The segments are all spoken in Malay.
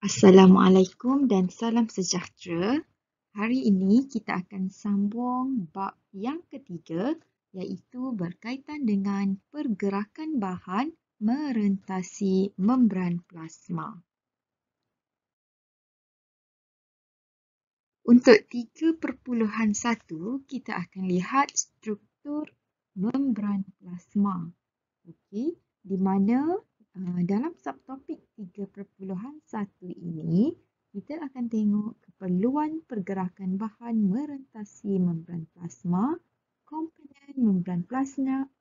Assalamualaikum dan salam sejahtera. Hari ini kita akan sambung bab yang ketiga iaitu berkaitan dengan pergerakan bahan merentasi membran plasma. Untuk 3.1 kita akan lihat struktur membran plasma. Okey, di mana dalam subtopik 3.1 ini kita akan tengok keperluan pergerakan bahan merentasi membran plasma, komponen membran plasma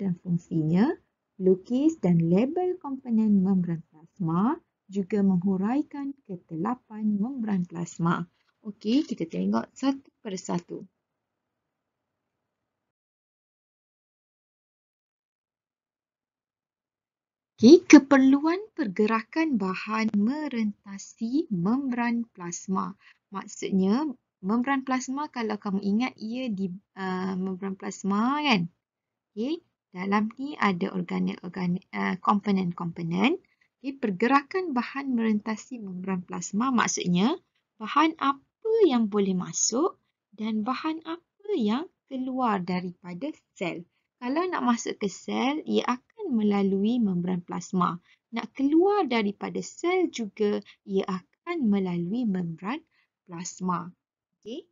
dan fungsinya, lukis dan label komponen membran plasma, juga menghuraikan ketelapan membran plasma. Okey, kita tengok satu persatu. Okay, keperluan pergerakan bahan merentasi membran plasma. Maksudnya, membran plasma kalau kamu ingat ia di membran plasma kan? Okay, dalam ni ada komponen-komponen. Okay, pergerakan bahan merentasi membran plasma maksudnya bahan apa yang boleh masuk dan bahan apa yang keluar daripada sel. Kalau nak masuk ke sel, ia akan melalui membran plasma. Nak keluar daripada sel juga, ia akan melalui membran plasma. Okay.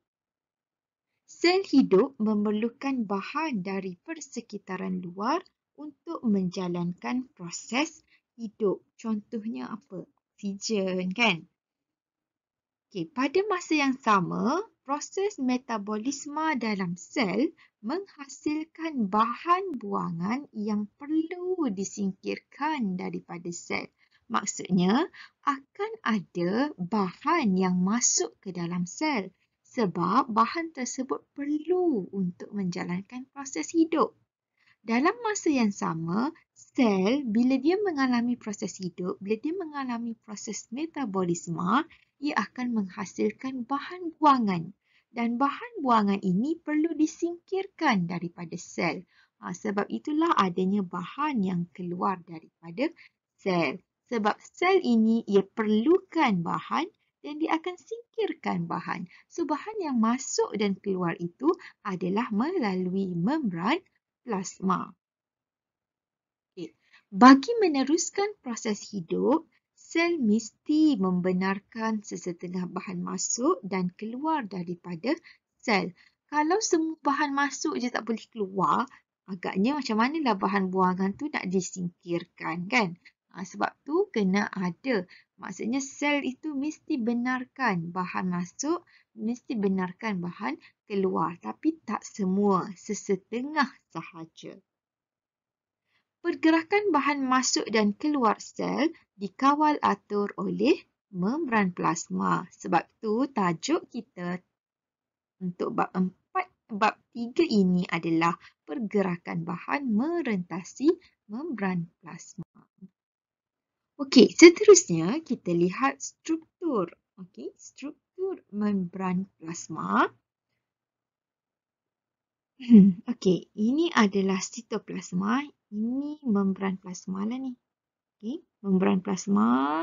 Sel hidup memerlukan bahan dari persekitaran luar untuk menjalankan proses hidup. Contohnya apa? Oksigen, kan? Okay, pada masa yang sama, proses metabolisme dalam sel menghasilkan bahan buangan yang perlu disingkirkan daripada sel. Maksudnya, akan ada bahan yang masuk ke dalam sel sebab bahan tersebut perlu untuk menjalankan proses hidup. Dalam masa yang sama, sel bila dia mengalami proses hidup, bila dia mengalami proses metabolisme, ia akan menghasilkan bahan buangan. Dan bahan buangan ini perlu disingkirkan daripada sel. Sebab itulah adanya bahan yang keluar daripada sel. Sebab sel ini ia perlukan bahan dan dia akan singkirkan bahan. So, bahan yang masuk dan keluar itu adalah melalui membran plasma. Okay. Bagi meneruskan proses hidup, sel mesti membenarkan sesetengah bahan masuk dan keluar daripada sel. Kalau semua bahan masuk je tak boleh keluar, agaknya macam manalah bahan buangan tu nak disingkirkan, kan? Sebab tu kena ada. Maksudnya sel itu mesti benarkan bahan masuk, mesti benarkan bahan keluar. Tapi tak semua, sesetengah sahaja. Pergerakan bahan masuk dan keluar sel dikawal atur oleh membran plasma. Sebab tu tajuk kita untuk bab 3 ini adalah pergerakan bahan merentasi membran plasma. Okey, seterusnya kita lihat struktur. Okey, struktur membran plasma. Okey, ini adalah sitoplasma. Ini membran plasma lah ni. Okey, membran plasma.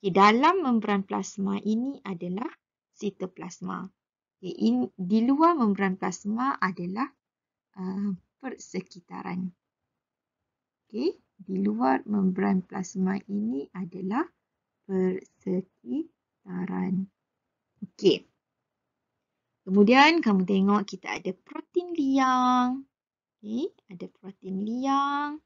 Okey, dalam membran plasma ini adalah sitoplasma. Okey, di luar membran plasma adalah persekitaran. Okey, di luar membran plasma ini adalah persekitaran. Okey. Kemudian kamu tengok kita ada protein liang. Okey, ada protein liang.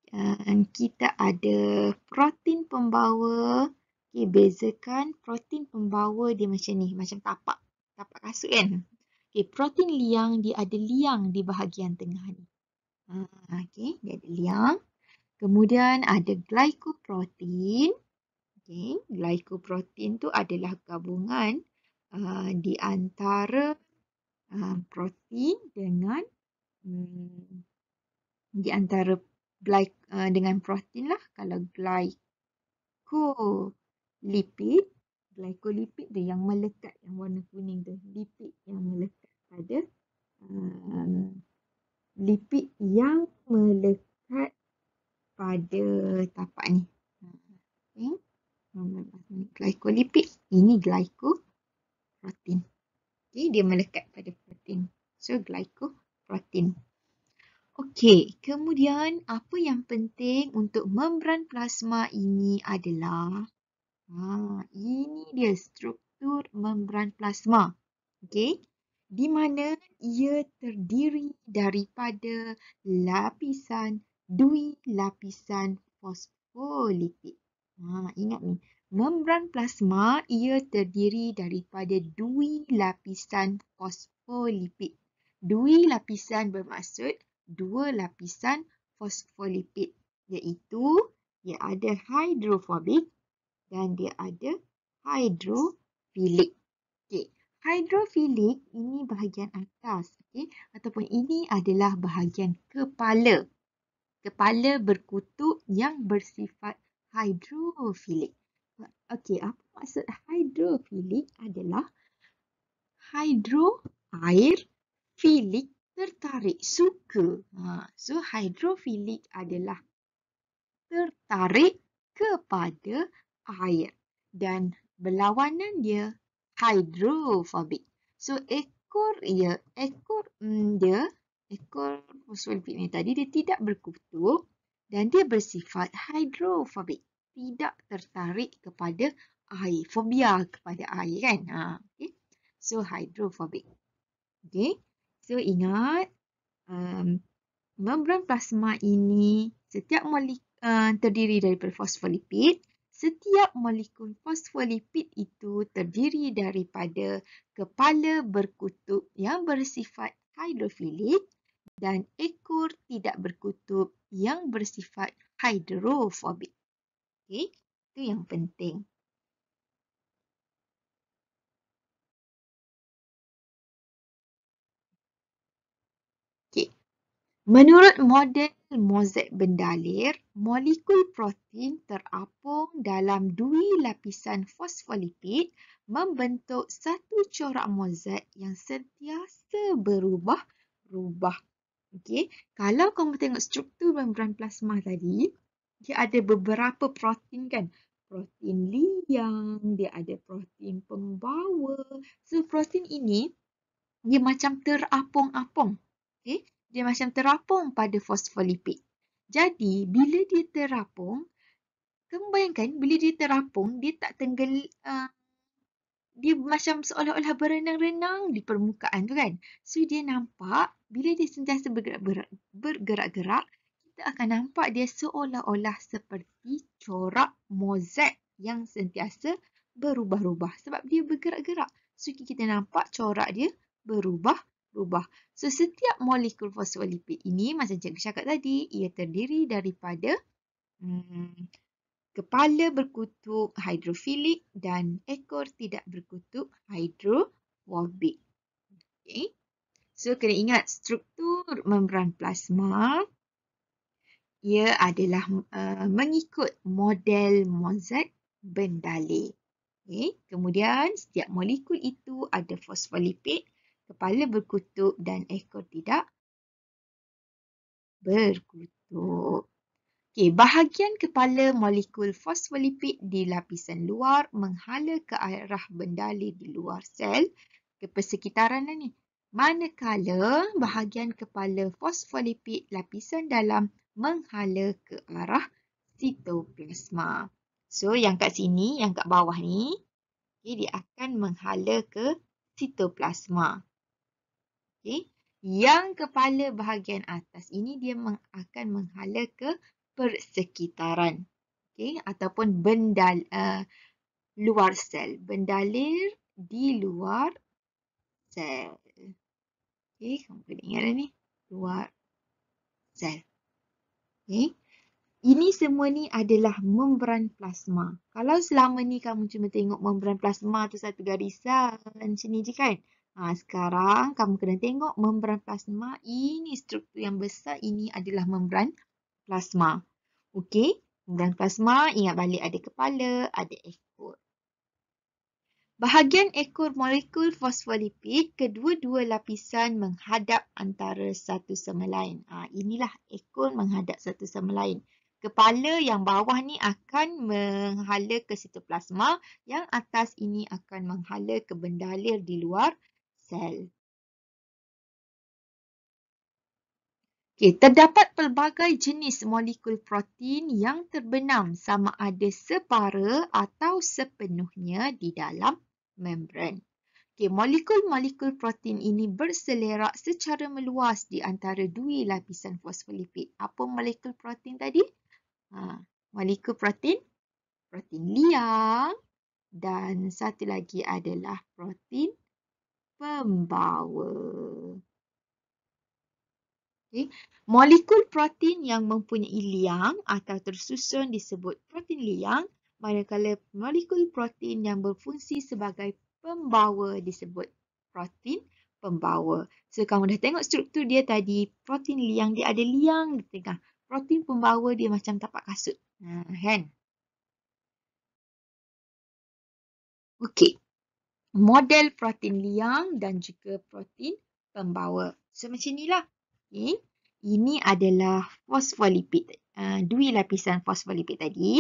Dan kita ada protein pembawa. Okay, bezakan protein pembawa dia macam ni, macam tapak kasut kan. Okay, protein liang dia ada liang di bahagian tengah ni. Okay, dia ada liang. Kemudian ada glycoprotein. Okay, glycoprotein tu adalah gabungan di antara protein dengan di antara dengan protein lah. Kalau glycolipid tu yang melekat, yang warna kuning tu, lipid yang melekat pada lipid yang melekat pada tapak ni. Okay. Membran plasma glycolipid. Ini glycoprotein. Okay, dia melekat pada protein. So, glycoprotein. Okey, kemudian apa yang penting untuk membran plasma ini adalah ini dia struktur membran plasma. Okey, di mana ia terdiri daripada lapisan dui lapisan fosfolipid. Ingat ni, membran plasma ia terdiri daripada dui lapisan fosfolipid. Dui lapisan bermaksud dua lapisan fosfolipid, iaitu dia ada hidrofobik dan dia ada hidrofilik. Okey, hidrofilik ini bahagian atas, okey, ataupun ini adalah bahagian kepala. Kepala berkutub yang bersifat hidrofilik. Okey, apa maksud hidrofilik adalah hidro air, filik tertarik, suka. So hidrofilik adalah tertarik kepada air dan berlawanan dia hidrofobik. So ekor fosfolipid ni tadi dia tidak berkutub dan dia bersifat hidrofobik, tidak tertarik kepada air, fobia kepada air kan. Okay. So hidrofobik. Okay. So ingat membran plasma ini setiap molekul terdiri daripada fosfolipid. Setiap molekul fosfolipid itu terdiri daripada kepala berkutub yang bersifat hidrofilik dan ekor tidak berkutub yang bersifat hidrofobik. Okay, itu yang penting. Okay. Menurut model mozaik bendalir, molekul protein terapung dalam dui lapisan fosfolipid membentuk satu corak mozaik yang sentiasa berubah-ubah. Okey, kalau kamu tengok struktur membran plasma tadi, dia ada beberapa protein kan? Protein liang, dia ada protein pembawa. So protein ini dia macam terapung-apung. Okey, dia macam terapung pada fosfolipid. Jadi, bila dia terapung, kamu bayangkan bila dia terapung, dia tak dia macam seolah-olah berenang-renang di permukaan tu kan. So, dia nampak bila dia sentiasa bergerak-gerak, kita akan nampak dia seolah-olah seperti corak mozaik yang sentiasa berubah-ubah sebab dia bergerak-gerak. So, kita nampak corak dia berubah-ubah. So, setiap molekul fosfolipid ini, macam cikgu cakap tadi, ia terdiri daripada kepala berkutub hidrofilik dan ekor tidak berkutub hidrofobik. Okay. So, kena ingat struktur membran plasma, ia adalah mengikut model mozaik bendalir. Okay. Kemudian, setiap molekul itu ada fosfolipid, kepala berkutub dan ekor tidak berkutub. Okay, bahagian kepala molekul fosfolipid di lapisan luar menghala ke arah bendalir di luar sel ke persekitaran ni. Manakala bahagian kepala fosfolipid lapisan dalam menghala ke arah sitoplasma. So, yang kat sini, yang kat bawah ni, okay, dia akan menghala ke sitoplasma. Okay. Yang kepala bahagian atas ini dia akan menghala ke persekitaran, okay, ataupun luar sel, bendalir di luar sel. Okay, kamu kena ingat ni, luar sel. Okay. Ini semua ni adalah membran plasma. Kalau selama ni kamu cuma tengok membran plasma tu satu garisan macam ni je kan. Sekarang kamu kena tengok membran plasma, ini struktur yang besar ini adalah membran plasma. Okey, membran plasma ingat balik ada kepala, ada ekor. Bahagian ekor molekul fosfolipid, kedua-dua lapisan menghadap antara satu sama lain. Inilah ekor menghadap satu sama lain. Kepala yang bawah ni akan menghala ke sitoplasma, yang atas ini akan menghala ke bendalir di luar sel. Terdapat pelbagai jenis molekul protein yang terbenam sama ada separa atau sepenuhnya di dalam membran. Molekul-molekul protein ini berselerak secara meluas di antara dua lapisan fosfolipid. Apa molekul protein tadi? Molekul protein liang, dan satu lagi adalah protein pembawa. Molekul protein yang mempunyai liang atau tersusun disebut protein liang, manakala molekul protein yang berfungsi sebagai pembawa disebut protein pembawa. So, kamu dah tengok struktur dia tadi, protein liang dia ada liang di tengah. Protein pembawa dia macam tapak kasut. Kan? Okey. Model protein liang dan juga protein pembawa. So, macam inilah. Okay. Ini adalah fosfolipid. Dua lapisan fosfolipid tadi.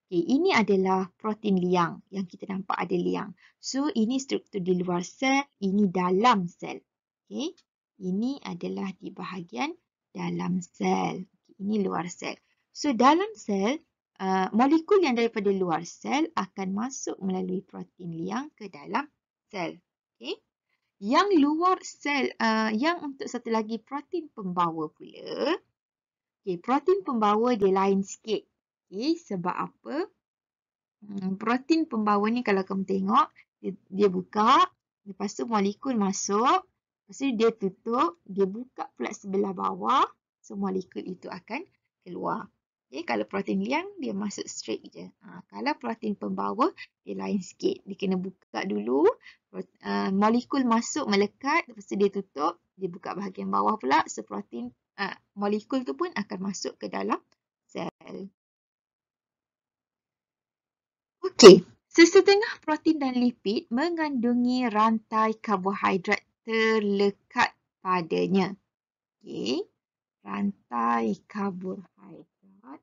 Okay. Ini adalah protein liang yang kita nampak ada liang. So, ini struktur di luar sel, ini dalam sel. Okay. Ini adalah di bahagian dalam sel. Okay. Ini luar sel. So, dalam sel, molekul yang daripada luar sel akan masuk melalui protein liang ke dalam sel. Okay. Yang luar sel, yang untuk satu lagi protein pembawa pula. Okay, protein pembawa dia lain sikit. Okay, sebab apa? Protein pembawa ni kalau kamu tengok, dia buka, lepas tu molekul masuk, lepas tu dia tutup, dia buka pula sebelah bawah, so molekul itu akan keluar. Okay, kalau protein liang, dia masuk straight je. Kalau protein pembawa, dia lain sikit. Dia kena buka dulu, molekul masuk melekat, lepas tu dia tutup, dia buka bahagian bawah pula, so protein, molekul tu pun akan masuk ke dalam sel. Okey, sesetengah protein dan lipid mengandungi rantai karbohidrat terlekat padanya. Okey, rantai karbohidrat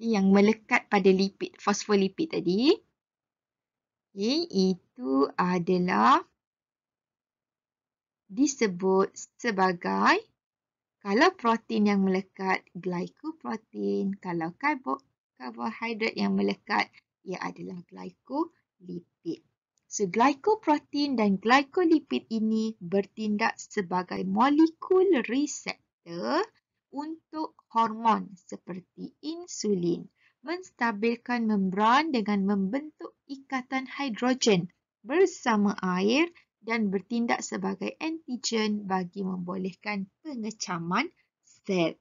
yang melekat pada lipid, fosfolipid tadi. Okey, itu adalah disebut sebagai, kalau protein yang melekat, glycoprotein. Kalau karbohidrat yang melekat, ia adalah glycolipid. So, glycoprotein dan glycolipid ini bertindak sebagai molekul reseptor untuk hormon seperti insulin, menstabilkan membran dengan membentuk ikatan hidrogen bersama air dan bertindak sebagai antigen bagi membolehkan pengecaman sel.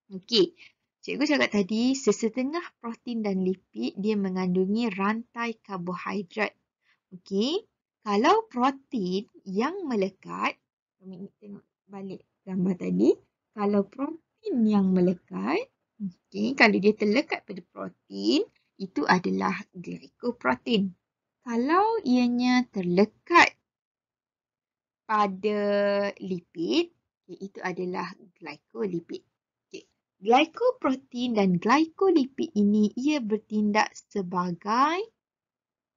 Okey, cikgu cakap tadi sesetengah protein dan lipid dia mengandungi rantai karbohidrat. Okey, kalau protein yang melekat, kami tengok balik gambar tadi, kalau protein yang melekat, okey, kalau dia terlekat pada protein, itu adalah glycoprotein. Kalau ianya terlekat pada lipid, itu adalah glycolipid. Glycoprotein dan glycolipid ini ia bertindak sebagai,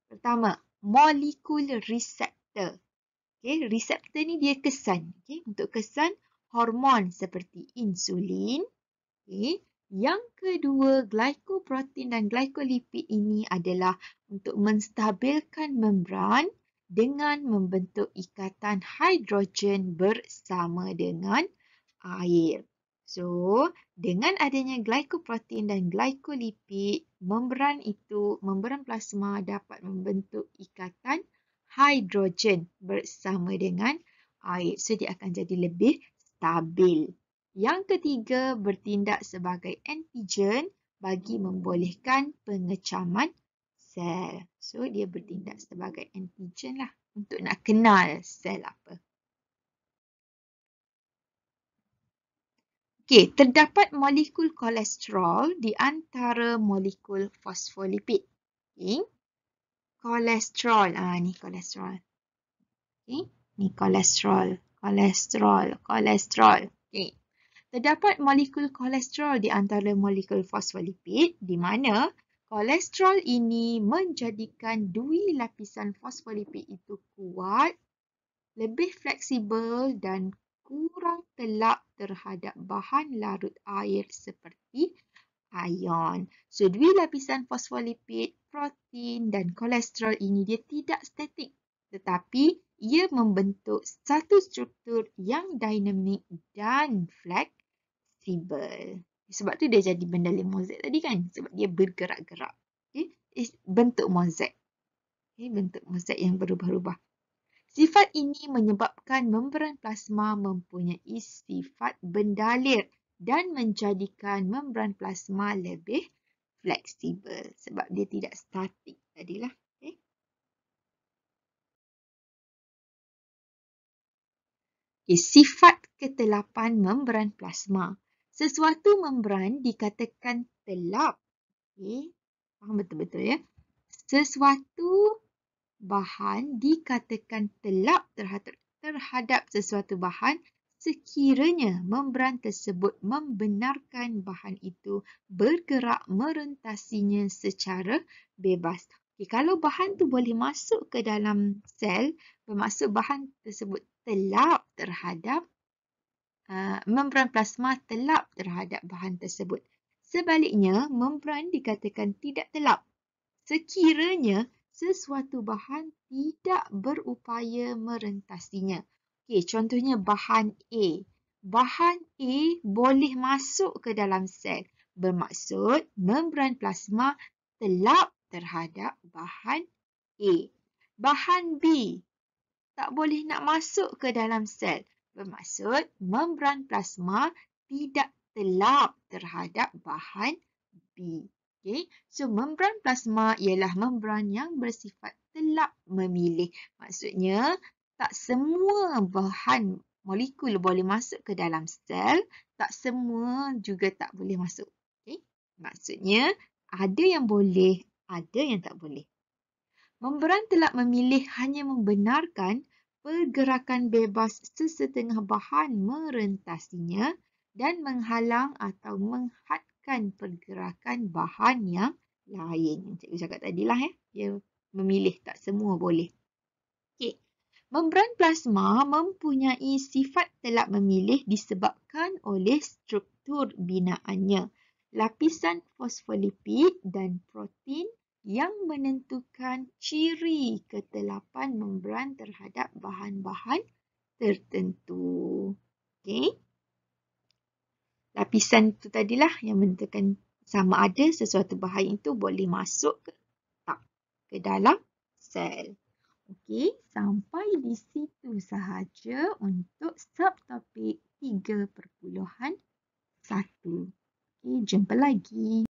pertama, molekul reseptor. Reseptor ni dia kesan. Untuk kesan hormon seperti insulin. Yang kedua, glycoprotein dan glycolipid ini adalah untuk menstabilkan membran dengan membentuk ikatan hidrogen bersama dengan air. So, dengan adanya glycoprotein dan glycolipid, membran plasma dapat membentuk ikatan hidrogen bersama dengan air. So, dia akan jadi lebih stabil. Yang ketiga, bertindak sebagai antigen bagi membolehkan pengecaman sel. So, dia bertindak sebagai antigen lah untuk nak kenal sel apa. Okey, terdapat molekul kolesterol di antara molekul fosfolipid. Okey. Kolesterol. Ni kolesterol. Okey. Ni kolesterol. Okey. Terdapat molekul kolesterol di antara molekul fosfolipid di mana kolesterol ini menjadikan dui lapisan fosfolipid itu kuat, lebih fleksibel dan kurang telap terhadap bahan larut air seperti ion. So, dui lapisan fosfolipid, protein dan kolesterol ini dia tidak statik tetapi ia membentuk satu struktur yang dinamik dan fleksibel. Sebab tu dia jadi benda mozaik tadi kan? Sebab dia bergerak-gerak. Okay? Bentuk mozaik. Okay? Bentuk mozaik yang berubah-ubah. Sifat ini menyebabkan membran plasma mempunyai sifat bendalir dan menjadikan membran plasma lebih fleksibel sebab dia tidak statik tadilah. Okay. Sifat ketelapan membran plasma. Sesuatu membran dikatakan telap. Okay. Faham betul-betul ya. Sesuatu bahan dikatakan telap terhadap sesuatu bahan sekiranya membran tersebut membenarkan bahan itu bergerak merentasinya secara bebas. Okay, kalau bahan tu boleh masuk ke dalam sel, bermaksud bahan tersebut telap terhadap membran plasma telap terhadap bahan tersebut. Sebaliknya, membran dikatakan tidak telap sekiranya sesuatu bahan tidak berupaya merentasinya. Okey, contohnya bahan A. Bahan A boleh masuk ke dalam sel. Bermaksud membran plasma telap terhadap bahan A. Bahan B tak boleh nak masuk ke dalam sel. Bermaksud membran plasma tidak telap terhadap bahan B. Okay. So, membran plasma ialah membran yang bersifat telap memilih. Maksudnya, tak semua bahan molekul boleh masuk ke dalam sel, tak semua juga tak boleh masuk. Okay. Maksudnya, ada yang boleh, ada yang tak boleh. Membran telap memilih hanya membenarkan pergerakan bebas sesetengah bahan merentasinya dan menghalang atau menghadkan pergerakan bahan yang lain. Yang cikgu cakap tadilah ya. Dia memilih, tak semua boleh. Okey. Membran plasma mempunyai sifat telap memilih disebabkan oleh struktur binaannya, lapisan fosfolipid dan protein yang menentukan ciri ketelapan membran terhadap bahan-bahan tertentu. Okey. Lapisan itu tadilah yang menentukan sama ada sesuatu bahan itu boleh masuk ke tak ke dalam sel. Okey, sampai di situ sahaja untuk subtopik 3.1. Okey, jumpa lagi.